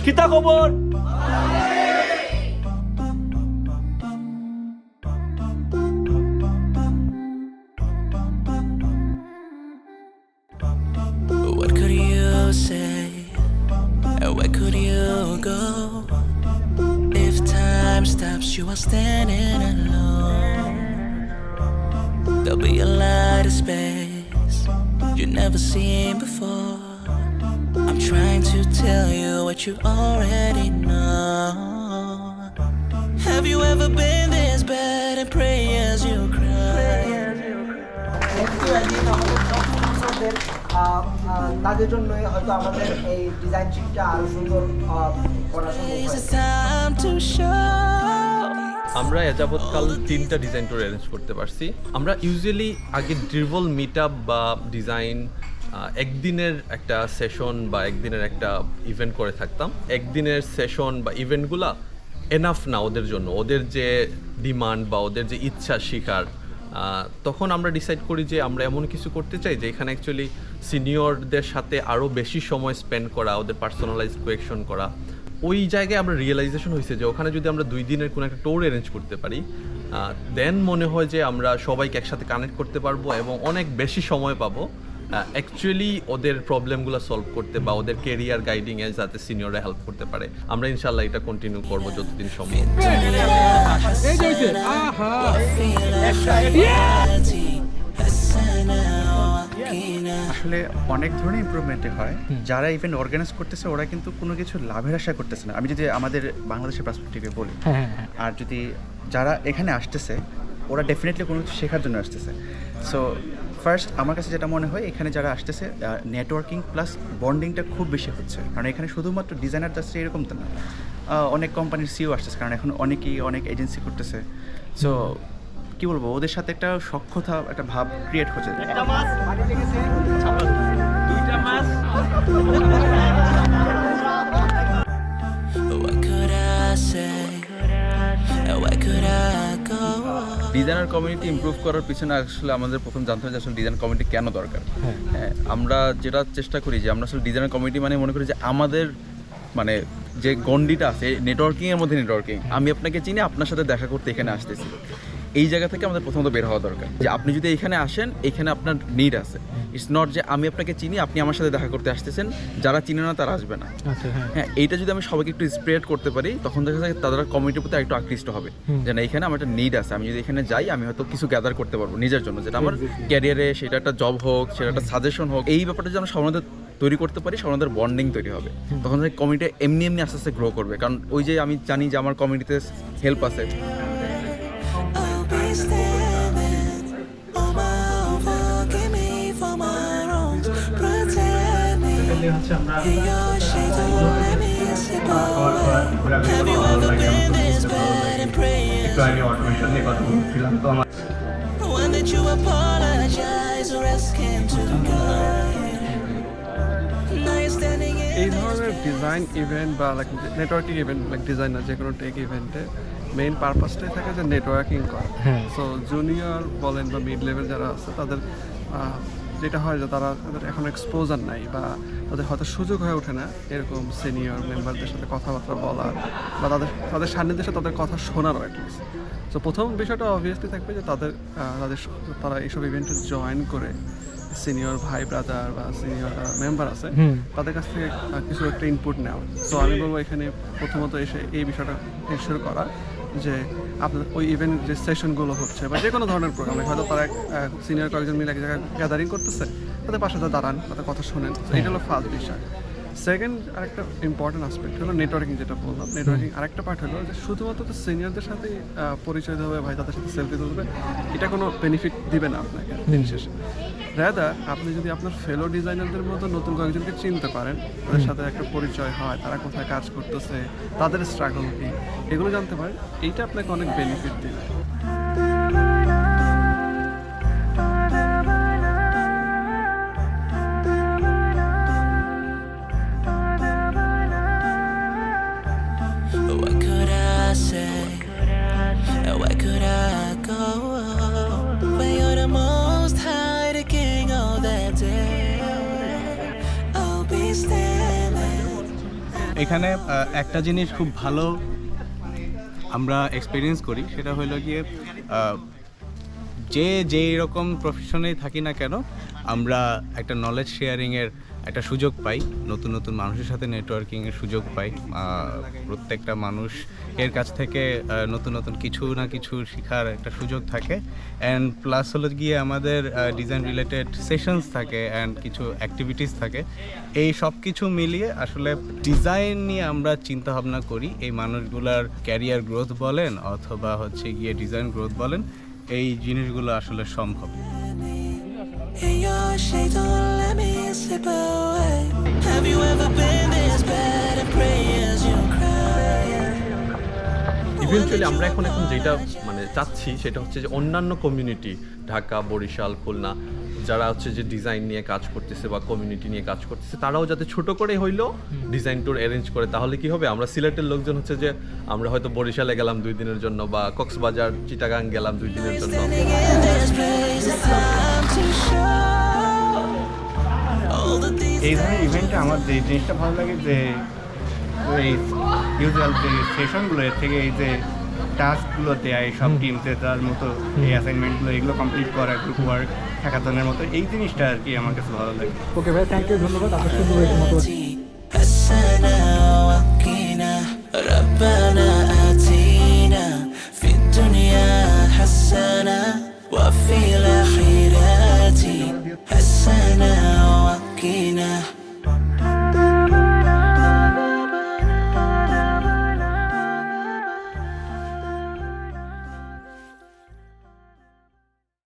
কিতা খবর? What could you say? Where could you go? If time stops, you are standing alone. There'll be a light of space you've never seen before. I'm trying to tell you what you already know. Have you ever been this bad and pray as you cry? তাদের জন্যই হয়তো আমাদের এই design শিটটা আরো সুন্দর করা সম্ভব It's হয়। time to show. আমরা যাবৎকাল 3টা ডিজাইন ট্যুর অ্যারেঞ্জ করতে পারছি। আমরা ইউজুয়ালি আগে ড্রিভল মিট আপ বা ডিজাইন একদিনের একটা সেশন বা একদিনের একটা ইভেন্ট করে থাকতাম। একদিনের সেশন বা ইভেন্টগুলা এনাফ না ওদের জন্য, ওদের যে ডিমান্ড বা ওদের যে ইচ্ছা শিখার, তখন আমরা ডিসাইড করি যে আমরা এমন কিছু করতে চাই যে এখানে অ্যাকচুয়ালি সিনিয়রদের সাথে আরও বেশি সময় স্পেন্ড করা, ওদের পার্সোনালাইজ কোয়েকশন করা। ওই জায়গায় আমরা রিয়েলাইজেশন হয়েছে যে ওখানে যদি আমরা 2 দিনের কোনো একটা ট্যুর অ্যারেঞ্জ করতে পারি, দেন মনে হয় যে আমরা সবাইকে একসাথে কানেক্ট করতে পারবো এবং অনেক বেশি সময় পাবো অ্যাকচুয়ালি ওদের প্রবলেমগুলো সলভ করতে বা ওদের কেরিয়ার গাইডিংয়ে যাতে সিনিয়ররা হেল্প করতে পারে। আমরা ইনশাল্লাহ এটা কন্টিনিউ করবো যতদিন সম্ভব। আসলে অনেক ধরনের ইমপ্রুভমেন্ট হয়। যারা ইভেন্ট অর্গানাইজ করতেছে ওরা কিন্তু কোনো কিছু লাভের আশা করতেছে না, আমি যদি আমাদের বাংলাদেশের পার্সপেক্টিভে বলি। আর যদি যারা এখানে আসতেছে ওরা ডেফিনেটলি কোনো কিছু শেখার জন্য আসতেছে। সো ফার্স্ট আমার কাছে যেটা মনে হয় এখানে যারা আসতেছে নেটওয়ার্কিং প্লাস বন্ডিংটা খুব বেশি হচ্ছে, কারণ এখানে শুধুমাত্র ডিজাইনার যাচ্ছে এরকম তো না, অনেক কোম্পানির সিও আসতেছে, কারণ এখন অনেকেই অনেক এজেন্সি করতেছে। সো কি বলবো, ওদের সাথে একটা সখ্যতা, একটা ভাব ক্রিয়েট হচ্ছে। What could I say? Where could I go? Designer community improve করার পিছনে আসলে আমাদের প্রথম জানতে হবে যে আসলে ডিজাইন কমিউনিটি কেন দরকার। হ্যাঁ, আমরা যেটা চেষ্টা করি যে আমরা আসলে ডিজাইনার কমিউনিটি মানে মনে করি যে আমাদের মানে যে গন্ডিটা আছে নেটওয়ার্কিংয়ের মধ্যে নেটওয়ার্কিং, আমি আপনাকে চিনি, আপনার সাথে দেখা করতে এখানে আসতেছি, এই জায়গা থেকে আমাদের প্রথমত বের হওয়া দরকার যে আপনি যদি এখানে আসেন এখানে আপনার নিড আছে। ইটস নট যে আমি আপনাকে চিনি আপনি আমার সাথে দেখা করতে আসতেছেন, যারা চিনে না তারা আসবে না। হ্যাঁ, এইটা যদি আমি সবাইকে একটু স্প্রেড করতে পারি তখন দেখা যায় তারা কমিউনিটির প্রতি একটু আকৃষ্ট হবে যে না এখানে আমার একটা নিড আছে, আমি যদি এখানে যাই আমি হয়তো কিছু গ্যাদার করতে পারবো নিজের জন্য, যেটা আমার ক্যারিয়ারে, সেটা একটা জব হোক, সেটা একটা সাজেশন হোক, এই ব্যাপারটা যদি আমরা সমাজে তৈরি করতে পারি সমাজের বন্ডিং তৈরি হবে, তখন কমিউনিটি এমনি এমনি আস্তে আস্তে গ্রো করবে। কারণ ওই যে আমি জানি যে আমার কমিউনিটিতে হেল্প আছে। I'll be standing on my own, forgive me for my wrongs, protect me. Your shades are invincible. Have you ever been this bad and praying? When did you apologize or asking to go? Now you're standing in এই ধরনের design event বা like networking event, like designer যে কোনো take ইভেন্টে main পারপাসটাই থাকে যে networking করা। So junior বলেন বা মিড লেভেল যারা আছে তাদের যেটা হয় যে তাদের এখন এক্সপোজার নাই বা তাদের হয়তো সুযোগ হয়ে ওঠে না এরকম সিনিয়র মেম্বারদের সাথে কথাবার্তা বলার বা তাদের সান্নিধ্যে সাথে তাদের কথা শোনারও অ্যাটলিস্ট। সো প্রথম বিষয়টা অবভিয়াসলি থাকবে যে তারা এইসব ইভেন্টে জয়েন করে সিনিয়র ভাই ব্রাদার বা সিনিয়র মেম্বার আছে তাদের কাছ থেকে কিছু একটা ইনপুট নেওয়া। সো আমি বলবো এখানে প্রথমত এসে এই বিষয়টা এনশিওর করা যে আপনার ওই ইভেন্ট যে সেশনগুলো হচ্ছে বা যে কোনো ধরনের প্রোগ্রামে হয়তো তারা সিনিয়র কয়েকজন মিলে এক জায়গায় গ্যাদারিং করতেছে, তাদের পাশে দাঁড়ান, তাদের কথা শোনেন। এটা হলো ফার্স্ট বিষয়। সেকেন্ড আরেকটা ইম্পর্টেন্ট আসপেক্ট হলো নেটওয়ার্কিং, যেটা বললাম নেটওয়ার্কিং আরেকটা পার্ট হলো যে শুধুমাত্র তো সিনিয়রদের সাথে পরিচয় হবে, ভাই তাদের সাথে সেলফি তুলবে, এটা কোনো বেনিফিট দিবে না আপনাকে দিন শেষে। রাদার আপনি যদি আপনার ফেলো ডিজাইনারদের মতো নতুন কয়েকজনকে চিনতে পারেন, তাদের সাথে একটা পরিচয় হয়, তারা কোথায় কাজ করতেছে, তাদের স্ট্রাগল কি, এগুলো জানতে পারেন, এইটা আপনাকে অনেক বেনিফিট দিবে। what could I say? Where could I go? When you're the most high, the king of that day, I'll be standing. এখানে একটা জিনিস খুব ভালো আমরা এক্সপিরিয়েন্স করি, সেটা হলো গিয়ে যে যেই রকম প্রফেশনেই থাকি না কেন আমরা একটা নলেজ শেয়ারিংয়ের একটা সুযোগ পাই, নতুন নতুন মানুষের সাথে নেটওয়ার্কিংয়ের সুযোগ পাই। প্রত্যেকটা মানুষ এর কাছ থেকে নতুন নতুন কিছু না কিছু শেখার একটা সুযোগ থাকে। অ্যান্ড প্লাস হলো গিয়ে আমাদের ডিজাইন রিলেটেড সেশনস থাকে অ্যান্ড কিছু অ্যাক্টিভিটিস থাকে। এই সব কিছু মিলিয়ে আসলে ডিজাইন নিয়ে আমরা চিন্তা ভাবনা করি, এই মানুষগুলার ক্যারিয়ার গ্রোথ বলেন অথবা হচ্ছে গিয়ে ডিজাইন গ্রোথ বলেন, এই জিনিসগুলো আসলে সম্ভব। In your shade, don't let me slip away. Have you ever been this bad at prayers you cry? Eventually আমরা এখন যেটা মানে চাচ্ছি সেটা হচ্ছে যে অন্যান্য কমিউনিটি, ঢাকা, বরিশাল, খুলনা, যারা হচ্ছে যে ডিজাইন নিয়ে কাজ করতেছে বা কমিউনিটি নিয়ে কাজ করতেছে, তারাও যাতে ছোট করে হইলেও ডিজাইন ট্যুর অ্যারেঞ্জ করে। তাহলে কি হবে, আমরা সিলেটের লোকজন হচ্ছে যে আমরা হয়তো বরিশালে গেলাম 2 দিনের জন্য বা কক্সবাজার, চিটাগাং গেলাম 2 দিনের জন্য। Standing in this place, it's time to show all the things এই ধরনের ইভেন্টে আমার যে জিনিসটা ভালো লাগে যে এই ইউজুয়াল যে সেশনগুলো এর থেকে এই যে টাস্কগুলো দেয় সব টিমসে, তার মতো এই অ্যাসাইনমেন্টগুলো এগুলো কমপ্লিট করা, গ্রুপ ওয়ার্ক, হ্যাকাথনের মতো এই জিনিসটা আর কি আমার কাছে ভালো লাগে। ওকে ভাই, থ্যাংক ইউ, ধন্যবাদ। আপনার সুন্দর হয়েছে মতো। حسنا وقنا ربنا آتينا في الدنيا حسنة وفي الآخرة